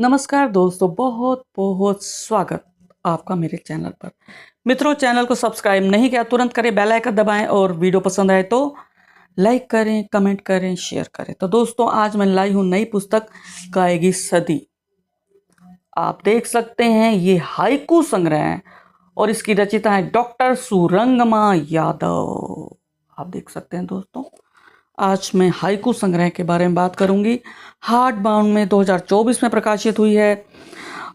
नमस्कार दोस्तों, बहुत बहुत स्वागत आपका मेरे चैनल पर। मित्रों, चैनल को सब्सक्राइब नहीं किया तुरंत करें, बेल आइकन दबाएं और वीडियो पसंद आए तो लाइक करें, कमेंट करें, शेयर करें। तो दोस्तों, आज मैं लाई हूं नई पुस्तक गाएगी सदी। आप देख सकते हैं ये हाइकू संग्रह है और इसकी रचयिता है डॉक्टर सुरंगमा यादव। आप देख सकते हैं दोस्तों, आज मैं हाइकू संग्रह के बारे में बात करूंगी। हार्ड बाउंड में 2024 में प्रकाशित हुई है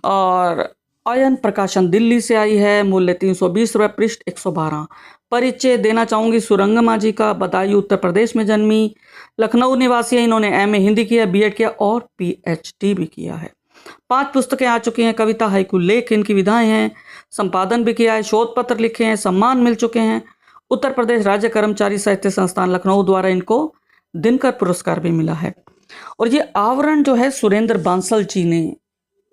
और अयन प्रकाशन दिल्ली से आई है। मूल्य 320 रुपये, पृष्ठ 112। परिचय देना चाहूंगी सुरंगमा जी का। बदायूं उत्तर प्रदेश में जन्मी, लखनऊ निवासी है। इन्होंने एमए हिंदी किया, बीएड किया और पीएचडी भी किया है। 5 पुस्तकें आ चुकी हैं। कविता, हाइकू, लेख इनकी विधाएं हैं। संपादन भी किया है, शोध पत्र लिखे हैं, सम्मान मिल चुके हैं। उत्तर प्रदेश राज्य कर्मचारी साहित्य संस्थान लखनऊ द्वारा इनको दिनकर पुरस्कार भी मिला है। और ये आवरण जो है सुरेंद्र बांसल जी ने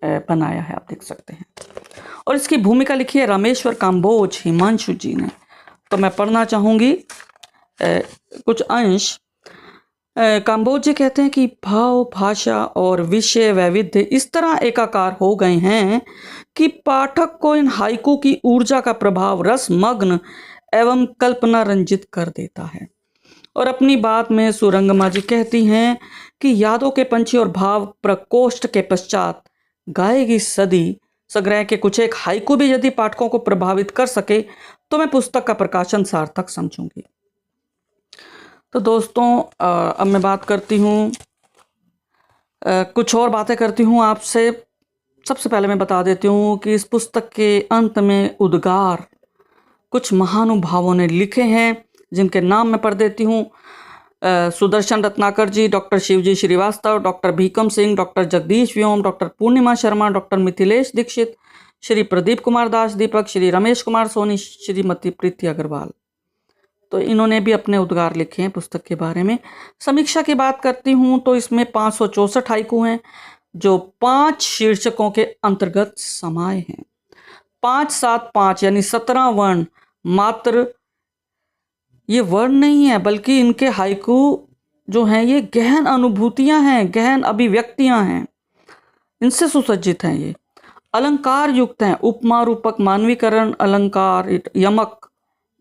बनाया है, आप देख सकते हैं। और इसकी भूमिका लिखी है रामेश्वर काम्बोज हिमांशु जी ने। तो मैं पढ़ना चाहूंगी कुछ अंश। काम्बोज जी कहते हैं कि भाव, भाषा और विषय वैविध्य इस तरह एकाकार हो गए हैं कि पाठक को इन हाइकू की ऊर्जा का प्रभाव रसमग्न एवं कल्पना रंजित कर देता है। और अपनी बात में सुरंगमा जी कहती हैं कि यादों के पंछी और भाव प्रकोष्ठ के पश्चात गाएगी सदी संग्रह के कुछ एक हाइकू भी यदि पाठकों को प्रभावित कर सके तो मैं पुस्तक का प्रकाशन सार्थक समझूंगी। तो दोस्तों, अब मैं बात करती हूँ, कुछ और बातें करती हूँ आपसे। सबसे पहले मैं बता देती हूँ कि इस पुस्तक के अंत में उद्गार कुछ महानुभावों ने लिखे हैं, जिनके नाम मैं पढ़ देती हूँ। Sudarshan Ratnakar ji, doctor Shivji Shrivastava, doctor Bhikam Singh, doctor Jagdish Vyom, doctor Purnima Sharma, doctor Mithilesh Dixit, Shri Pradeep Kumar Das Deepak, Shri Ramesh Kumar Soni, Shrimati Preeti Agarwal. तो इन्होंने भी अपने उद्गार लिखे हैं पुस्तक के बारे में। समीक्षा की बात करती हूँ तो इसमें 564 हाइकू हैं जो 5 शीर्षकों के अंतर्गत समाये हैं। 5, 7, 5 यानी 17 वर्ण। मात्र ये वर्ण नहीं है, बल्कि इनके हाइकू जो हैं ये गहन अनुभूतियां हैं, गहन अभिव्यक्तियां हैं, इनसे सुसज्जित हैं। ये अलंकार युक्त हैं। उपमा, रूपक, मानवीकरण, अलंकार, यमक,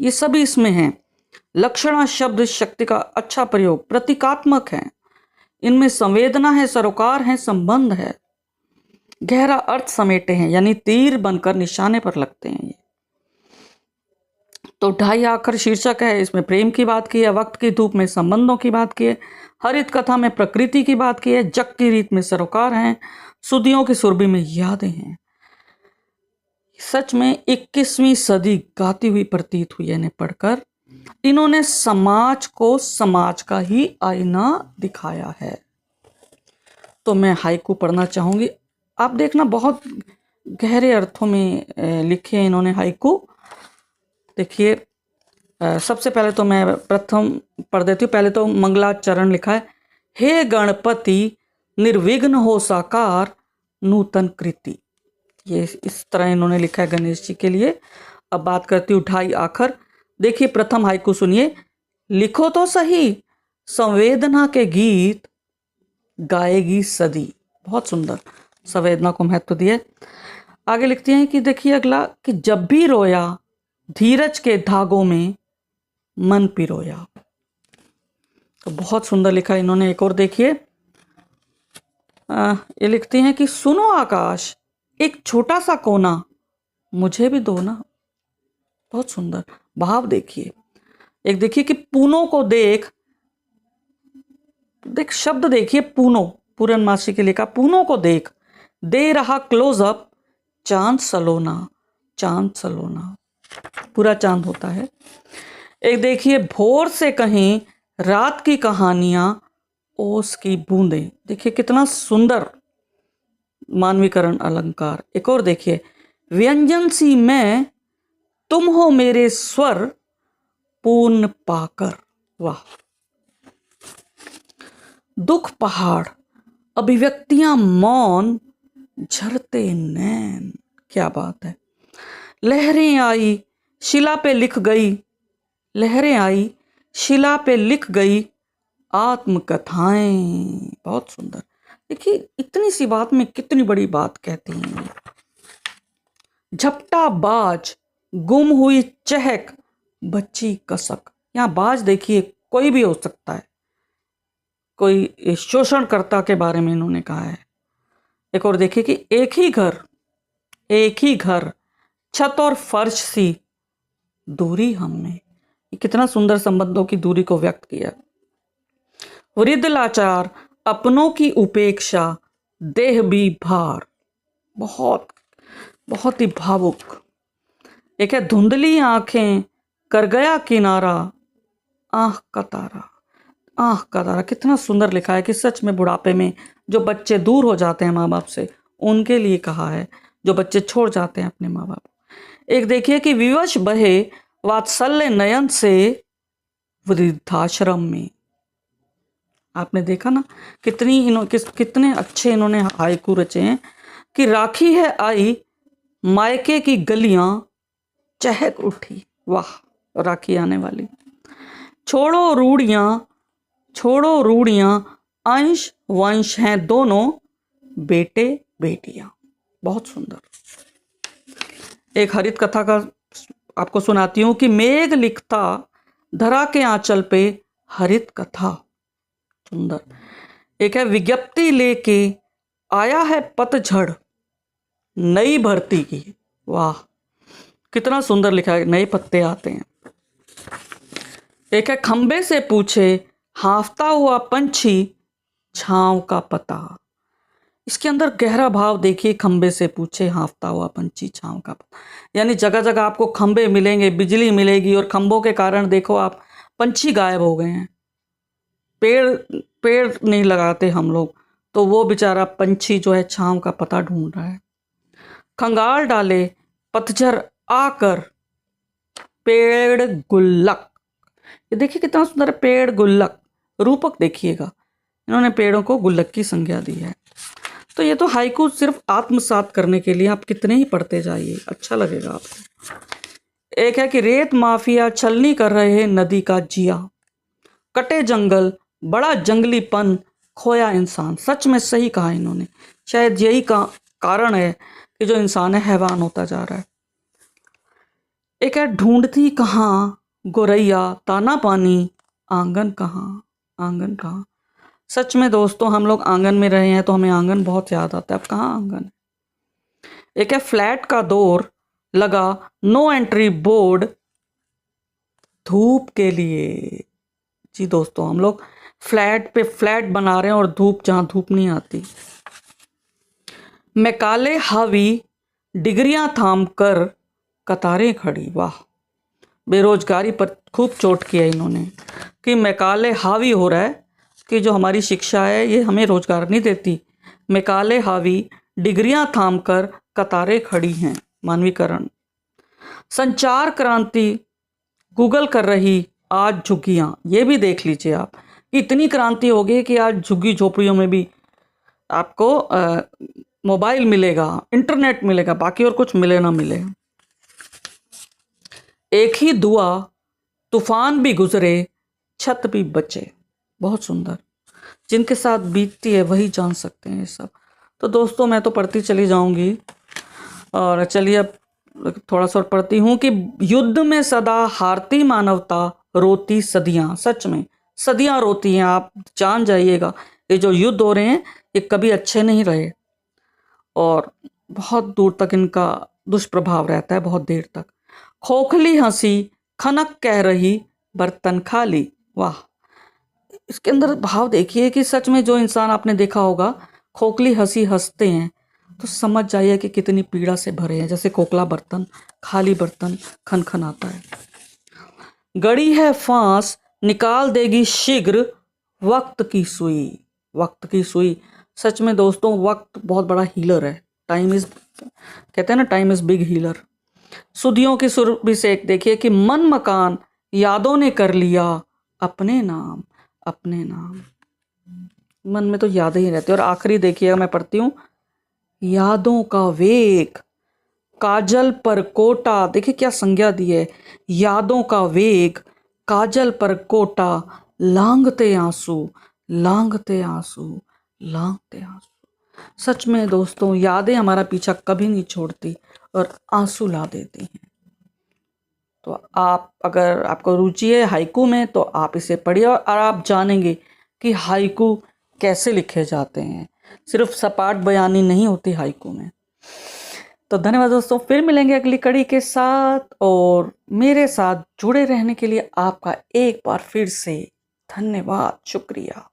ये सभी इसमें हैं। लक्षणा शब्द शक्ति का अच्छा प्रयोग, प्रतीकात्मक है। इनमें संवेदना है, सरोकार है, संबंध है, गहरा अर्थ समेटे हैं, यानी तीर बनकर निशाने पर लगते हैं ये। तो 2.5 आखर शीर्षक है। इसमें प्रेम की बात की है, वक्त की धूप में संबंधों की बात की है, हरित कथा में प्रकृति की बात की है, जग की रीत में सरोकार हैं, सुदियों की सुरभि में यादें हैं। सच में 21वीं सदी गाती हुई प्रतीत हुई है इन्हें पढ़कर। इन्होंने समाज को समाज का ही आईना दिखाया है। तो मैं हाइकू पढ़ना चाहूंगी। आप देखना, बहुत गहरे अर्थों में लिखे हैं इन्होंने हाइकू। देखिए, सबसे पहले तो मैं प्रथम पढ़ देती हूँ। पहले तो मंगलाचरण लिखा है। हे गणपति निर्विघ्न हो साकार नूतन कृति। ये इस तरह इन्होंने लिखा है गणेश जी के लिए। अब बात करती हूँ 2.5 आखर। देखिए, प्रथम हाइकू सुनिए। लिखो तो सही संवेदना के गीत गाएगी सदी। बहुत सुंदर, संवेदना को महत्व दिए। आगे लिखती हैं कि देखिए अगला, कि जब भी रोया धीरज के धागों में मन पिरोया। तो बहुत सुंदर लिखा इन्होंने। एक और देखिए, ये लिखती हैं कि सुनो आकाश एक छोटा सा कोना मुझे भी दो ना। बहुत सुंदर भाव देखिए। एक देखिए कि पूनों को देख शब्द देखिए, पूनो, पूरनमासी के लिखा, पूनों को देख दे रहा क्लोजअप चांद सलोना। चांद सलोना, पूरा चांद होता है। एक देखिए, भोर से कहीं रात की कहानियां ओस की बूंदें। देखिए कितना सुंदर मानवीकरण, अलंकार। एक और देखिए, व्यंजन सी मैं तुम हो मेरे स्वर पूर्ण पाकर। वाह। दुख पहाड़, अभिव्यक्तियां मौन, झरते नैन। क्या बात है। लहरें आई शिला पे लिख गई, लहरें आई शिला पे लिख गई आत्मकथाएं। बहुत सुंदर। देखिए इतनी सी बात में कितनी बड़ी बात कहती हैं। झपटा बाज, गुम हुई चहक, बच्ची कसक। यहाँ बाज देखिए कोई भी हो सकता है, कोई शोषणकर्ता के बारे में इन्होंने कहा है। एक और देखिए कि एक ही घर, छत और फर्श सी दूरी हम में। ये कितना सुंदर संबंधों की दूरी को व्यक्त किया। वृद्ध लाचार, अपनों की उपेक्षा, देह भी भार। बहुत बहुत ही भावुक। एक है धुंधली आंखें, कर गया किनारा, आंख का तारा। आंख का तारा कितना सुंदर लिखा है कि सच में बुढ़ापे में जो बच्चे दूर हो जाते हैं माँ बाप से, उनके लिए कहा है, जो बच्चे छोड़ जाते हैं अपने माँ बाप। एक देखिए कि विवश बहे वात्सल्य नयन से वृद्धाश्रम में। आपने देखा ना कितने अच्छे इन्होंने हाइकू रचे हैं कि राखी है आई मायके की गलियां, चहक उठी। वाह, राखी आने वाली। छोड़ो रूढ़ियां, अंश वंश हैं दोनों, बेटे बेटियां। बहुत सुंदर। एक हरित कथा का आपको सुनाती हूं कि मेघ लिखता धरा के आंचल पे हरित कथा। सुंदर। एक है विज्ञप्ति लेके आया है पतझड़, नई भर्ती की। वाह, कितना सुंदर लिखा है, नए पत्ते आते हैं। एक है खंबे से पूछे हाफता हुआ पंछी, छांव का पता। इसके अंदर गहरा भाव देखिए, खंबे से पूछे हाफता हुआ पंछी, छांव का पता। यानी जगह जगह आपको खंबे मिलेंगे, बिजली मिलेगी, और खंभों के कारण देखो आप पंछी गायब हो गए हैं। पेड़ नहीं लगाते हम लोग, तो वो बेचारा पंछी जो है छांव का पता ढूंढ रहा है। खंगाल डाले पतझड़ आकर, पेड़ गुल्लक। ये देखिए कितना सुंदर है, पेड़ गुल्लक। रूपक देखिएगा, इन्होंने पेड़ों को गुल्लक की संज्ञा दी है। तो ये तो हाइकू सिर्फ आत्मसात करने के लिए, आप कितने ही पढ़ते जाइए, अच्छा लगेगा आपको। एक है कि रेत माफिया छलनी कर रहे हैं नदी का जिया, कटे जंगल, बड़ा जंगलीपन, खोया इंसान। सच में सही कहा इन्होंने। शायद यही का कारण है कि जो इंसान है हैवान होता जा रहा है। एक है ढूंढती कहाँ गोरैया, दाना पानी, आंगन कहाँ। सच में दोस्तों, हम लोग आंगन में रहे हैं तो हमें आंगन बहुत याद आता है। अब कहाँ आंगन है। एक है फ्लैट का दौर लगा, नो एंट्री बोर्ड, धूप के लिए। जी दोस्तों, हम लोग फ्लैट पे फ्लैट बना रहे हैं और जहां धूप नहीं आती। मैकाले हावी, डिग्रियां थाम कर कतारें खड़ी। वाह, बेरोजगारी पर खूब चोट किया इन्होंने कि मैकाले हावी हो रहा है कि जो हमारी शिक्षा है ये हमें रोजगार नहीं देती। मैकाले हावी, डिग्रियां थाम कर कतारें खड़ी हैं। मानवीकरण। संचार क्रांति गूगल कर रही आज झुग्गियां। ये भी देख लीजिए आप, इतनी क्रांति हो गई कि आज झुग्गी झोपड़ियों में भी आपको मोबाइल मिलेगा, इंटरनेट मिलेगा, बाकी और कुछ मिले ना मिले। एक ही दुआ, तूफान भी गुजरे, छत भी बचे। बहुत सुंदर। जिनके साथ बीतती है वही जान सकते हैं ये सब। तो दोस्तों, मैं तो पढ़ती चली जाऊंगी, और चलिए अब थोड़ा सा पढ़ती हूँ कि युद्ध में सदा हारती मानवता, रोती सदियां। सच में सदियां रोती हैं। आप जान जाइएगा, ये जो युद्ध हो रहे हैं ये कभी अच्छे नहीं रहे, और बहुत दूर तक इनका दुष्प्रभाव रहता है, बहुत देर तक। खोखली हंसी, खनक कह रही, बर्तन खाली। वाह, इसके अंदर भाव देखिए कि सच में जो इंसान आपने देखा होगा खोखली हंसी हंसते हैं, तो समझ जाइए कि कितनी पीड़ा से भरे हैं। जैसे खोखला बर्तन, खाली बर्तन खन आता है। गड़ी है फांस, निकाल देगी शीघ्र, वक्त की सुई। सच में दोस्तों, वक्त बहुत बड़ा हीलर है। कहते हैं ना, टाइम इज बिग हीलर। सुधियों की सुरभि से एक देखिए कि मन मकान यादों ने कर लिया अपने नाम। मन में तो यादें ही रहती है। और आखिरी देखिएगा, मैं पढ़ती हूँ, यादों का वेग, काजल पर कोटा। देखिए क्या संज्ञा दी है, यादों का वेग, काजल पर कोटा, लांघते आंसू, लांघते आंसू। सच में दोस्तों, यादें हमारा पीछा कभी नहीं छोड़ती और आंसू ला देती हैं। तो आप, अगर आपको रुचि है हाइकू में, तो आप इसे पढ़िए और आप जानेंगे कि हाइकू कैसे लिखे जाते हैं। सिर्फ सपाट बयानी नहीं होती हाइकू में। तो धन्यवाद दोस्तों, फिर मिलेंगे अगली कड़ी के साथ, और मेरे साथ जुड़े रहने के लिए आपका एक बार फिर से धन्यवाद, शुक्रिया।